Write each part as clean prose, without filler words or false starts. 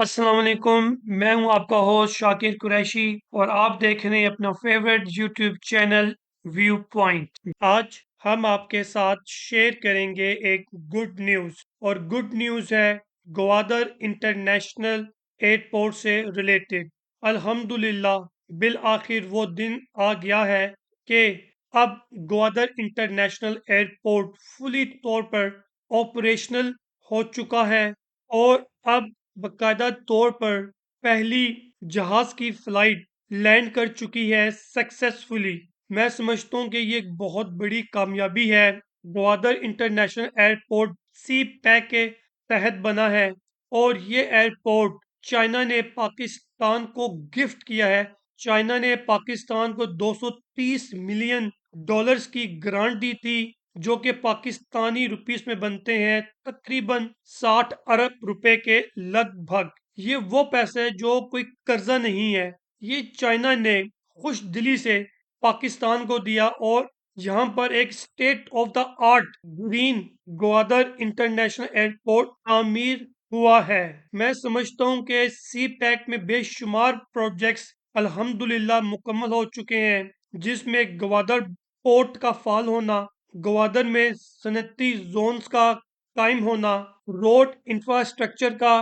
अस्सलाम वालेकुम। मैं हूं आपका होस्ट शाकिर कुरैशी और आप देख रहे हैं अपना favourite YouTube channel view point. आज हम आपके साथ शेयर करेंगे एक गुड न्यूज़ और गुड न्यूज़ है ग्वादर इंटरनेशनल एयरपोर्ट से रिलेटेड। अल्हम्दुलिल्लाह बिल आखिर वो दिन आ गया है कि अब ग्वादर इंटरनेशनल एयरपोर्ट फुली तौर पर ऑपरेशनल हो चुका है और अब बकायदा तौर पर पहली जहाज की फ्लाइट लैंड कर चुकी है सक्सेसफुली। मैं समझता हूँ कि ये एक बहुत बड़ी कामयाबी है। ग्वादर इंटरनेशनल एयरपोर्ट सी पैक के तहत बना है और ये एयरपोर्ट चाइना ने पाकिस्तान को गिफ्ट किया है। चाइना ने पाकिस्तान को 230 मिलियन डॉलर्स की ग्रांट दी थी जो कि पाकिस्तानी रुपीस में बनते हैं तकरीबन 60 अरब रुपए के लगभग। ये वो पैसे जो कोई कर्जा नहीं है, ये चाइना ने खुश दिली से पाकिस्तान को दिया और यहाँ पर एक state of the art green Gwadar international airport तामीर हुआ है। मैं समझता हूँ कि सी पैक में बेशुमार प्रोजेक्ट्स अल्हम्दुलिल्लाह मुकम्मल हो चुके हैं, जिसमें ग्वादर पोर्ट का फाल होना, ग्वादर में सनती जोन्स का कायम होना, रोड इंफ्रास्ट्रक्चर का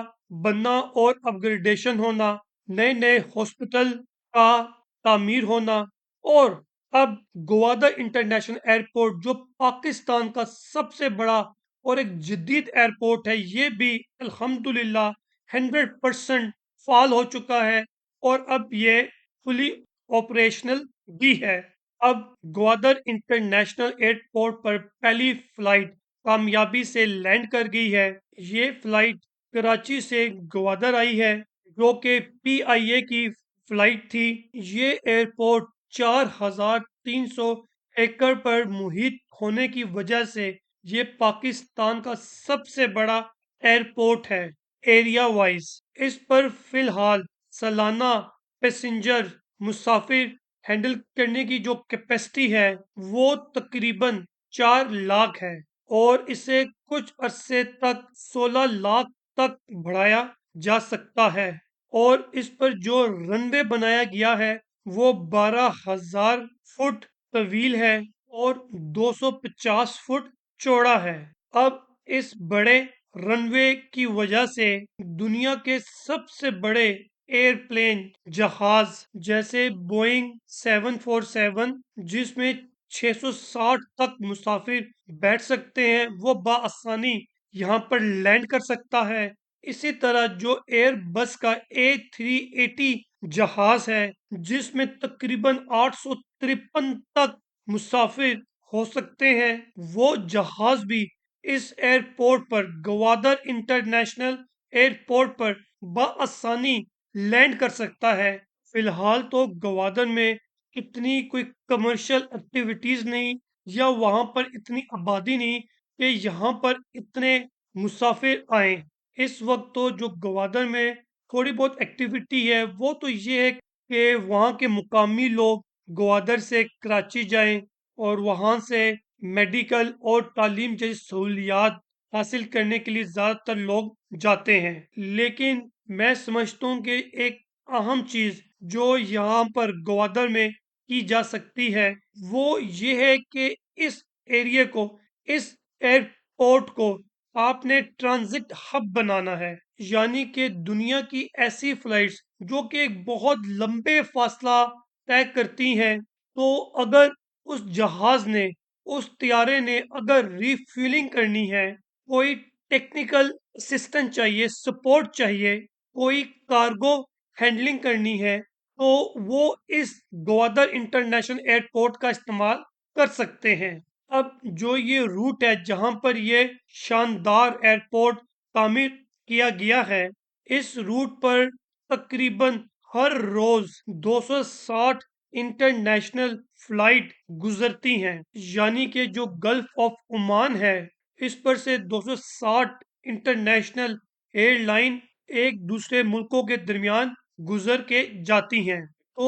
बनना और अपग्रेडेशन होना, नए नए हॉस्पिटल का तामीर होना और अब ग्वादर इंटरनेशनल एयरपोर्ट जो पाकिस्तान का सबसे बड़ा और एक जदीद एयरपोर्ट है, ये भी अल्हम्दुलिल्लाह 100% फाल हो चुका है और अब ये फुली ऑपरेशनल भी है। अब ग्वादर इंटरनेशनल एयरपोर्ट पर पहली फ्लाइट कामयाबी से लैंड कर गई है। ये फ्लाइट कराची से ग्वादर आई है जो कि पीआईए की फ्लाइट थी। ये एयरपोर्ट 4,300 एकड़ पर मुहित होने की वजह से ये पाकिस्तान का सबसे बड़ा एयरपोर्ट है एरिया वाइज। इस पर फिलहाल सालाना पैसेंजर मुसाफिर हैंडल करने की जो कैपेसिटी है वो तकरीबन 4 लाख है और इसे कुछ अरसे तक 16 लाख तक बढ़ाया जा सकता है और इस पर जो रनवे बनाया गया है वो 12,000 फुट तवील है और 250 फुट चौड़ा है। अब इस बड़े रनवे की वजह से दुनिया के सबसे बड़े एयरप्लेन जहाज जैसे बोइंग 747 जिसमें 660 तक मुसाफिर बैठ सकते हैं वो बाआसानी यहाँ पर लैंड कर सकता है। इसी तरह जो एयरबस का A380 जहाज है जिसमें तकरीबन 853 तक मुसाफिर हो सकते हैं, वो जहाज भी इस एयरपोर्ट पर ग्वादर इंटरनेशनल एयरपोर्ट पर बाआसानी लैंड कर सकता है। फिलहाल तो ग्वादर में इतनी कोई कमर्शियल एक्टिविटीज नहीं या वहां पर इतनी आबादी नहीं कि यहाँ पर इतने मुसाफिर आए। इस वक्त तो जो ग्वादर में थोड़ी बहुत एक्टिविटी है वो तो ये है कि वहाँ के मुकामी लोग ग्वादर से कराची जाएं और वहाँ से मेडिकल और तालीम जैसी सहूलियात हासिल करने के लिए ज़्यादातर लोग जाते हैं। लेकिन मैं समझता हूँ कि एक अहम चीज़ जो यहाँ पर ग्वादर में की जा सकती है वो ये है कि इस एरिया को, इस एयरपोर्ट को आपने ट्रांजिट हब बनाना है। यानी कि दुनिया की ऐसी फ्लाइट्स जो कि एक बहुत लंबे फासला तय करती हैं, तो अगर उस जहाज ने, उस त्यारे ने अगर रिफ्यूलिंग करनी है, कोई टेक्निकल असिस्टेंट चाहिए, सपोर्ट चाहिए, कोई कार्गो हैंडलिंग करनी है, तो वो इस ग्वादर इंटरनेशनल एयरपोर्ट का इस्तेमाल कर सकते हैं। अब जो ये रूट है जहां पर ये शानदार एयरपोर्ट तामीर किया गया है, इस रूट पर तकरीबन हर रोज 260 इंटरनेशनल फ्लाइट गुजरती हैं। यानी कि जो गल्फ ऑफ ओमान है इस पर से 260 इंटरनेशनल एयरलाइन एक दूसरे मुल्कों के दरमियान गुजर के जाती हैं। तो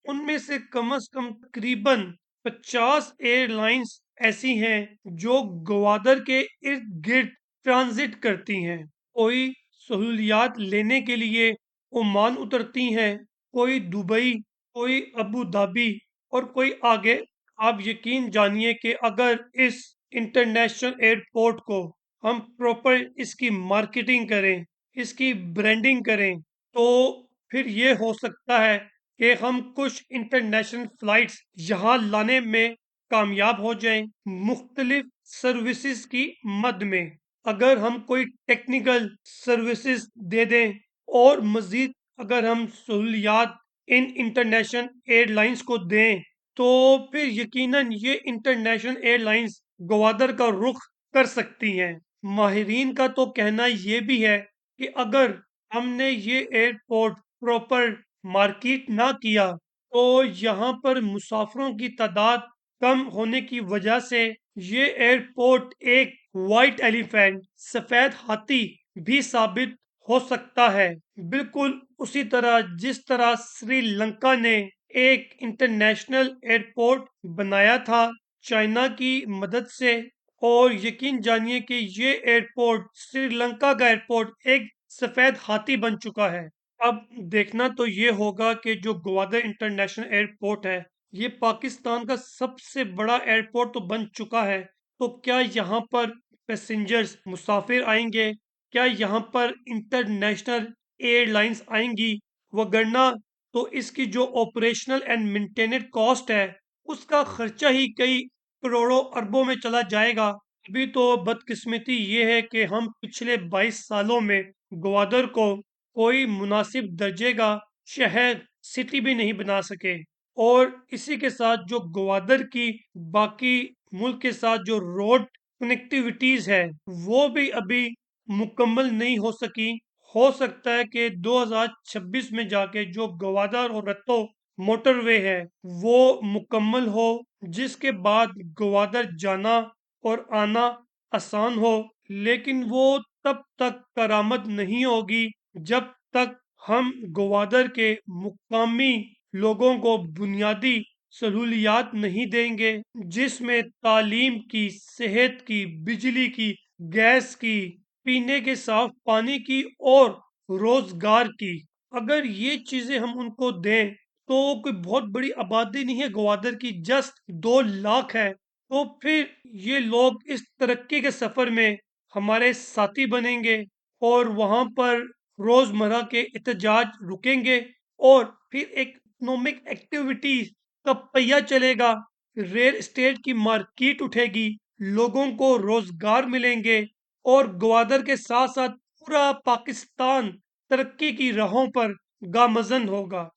उनमें से कम तकरीबन 50 एयरलाइंस ऐसी हैं जो ग्वादर के इर्द गिर्द ट्रांजिट करती हैं। कोई सहूलियात लेने के लिए ओमान उतरती हैं, कोई दुबई, कोई अबू धाबी और कोई आगे। आप यकीन जानिए कि अगर इस इंटरनेशनल एयरपोर्ट को हम प्रॉपर इसकी मार्केटिंग करें, इसकी ब्रांडिंग करें, तो फिर ये हो सकता है कि हम कुछ इंटरनेशनल फ्लाइट्स यहाँ लाने में कामयाब हो जाएं, मुख्तलिफ सर्विसेज की मद में। अगर हम कोई टेक्निकल सर्विसेज दे दें और मजीद अगर हम सहूलियात इन इंटरनेशनल एयरलाइंस को दें, तो फिर यकीनन ये इंटरनेशनल एयरलाइंस गवादर का रुख कर सकती हैं। माहिरीन का तो कहना ये भी है कि अगर हमने ये एयरपोर्ट प्रॉपर मार्केट ना किया, तो यहाँ पर मुसाफिरों की तादाद कम होने की वजह से ये एयरपोर्ट एक वाइट एलिफेंट, सफेद हाथी भी साबित हो सकता है। बिल्कुल उसी तरह जिस तरह श्रीलंका ने एक इंटरनेशनल एयरपोर्ट बनाया था चाइना की मदद से, और यकीन जानिए कि ये एयरपोर्ट श्रीलंका का एयरपोर्ट एक सफेद हाथी बन चुका है। अब देखना तो ये होगा कि जो ग्वादर इंटरनेशनल एयरपोर्ट है, ये पाकिस्तान का सबसे बड़ा एयरपोर्ट तो बन चुका है। तो क्या यहाँ पर पैसेंजर्स मुसाफिर आएंगे? क्या यहाँ पर इंटरनेशनल एयरलाइंस आएंगी? वगरना तो इसकी जो ऑपरेशनल एंड मेंटेनेंस कॉस्ट है, उसका खर्चा ही कई करोड़ों अरबों में चला जाएगा। अभी तो बदकिस्मती ये है कि हम पिछले 22 सालों में ग्वादर को कोई मुनासिब दर्जे का शहर, सिटी भी नहीं बना सके। और इसी के साथ जो ग्वादर की बाकी मुल्क के साथ जो रोड कनेक्टिविटीज है, वो भी अभी मुकम्मल नहीं हो सकी। हो सकता है कि 2026 में जाके जो ग्वादर और रत्तो मोटरवे है, वो मुकम्मल हो, जिसके बाद ग्वादर जाना और आना आसान हो। लेकिन वो तब तक करामत नहीं होगी जब तक हम ग्वादर के मुकामी लोगों को बुनियादी सहूलियात नहीं देंगे, जिसमें तालीम की, सेहत की, बिजली की, गैस की, पीने के साफ पानी की और रोजगार की। अगर ये चीजें हम उनको दें, तो कोई बहुत बड़ी आबादी नहीं है ग्वादर की, जस्ट 2 लाख है। तो फिर ये लोग इस तरक्की के सफर में हमारे साथी बनेंगे और वहां पर रोजमर्रा के एहतजाज रुकेंगे और फिर एक इकोनॉमिक एक्टिविटी का पहिया चलेगा, रियल एस्टेट की मार्केट उठेगी, लोगों को रोजगार मिलेंगे और ग्वादर के साथ साथ पूरा पाकिस्तान तरक्की की राहों पर गामजन होगा।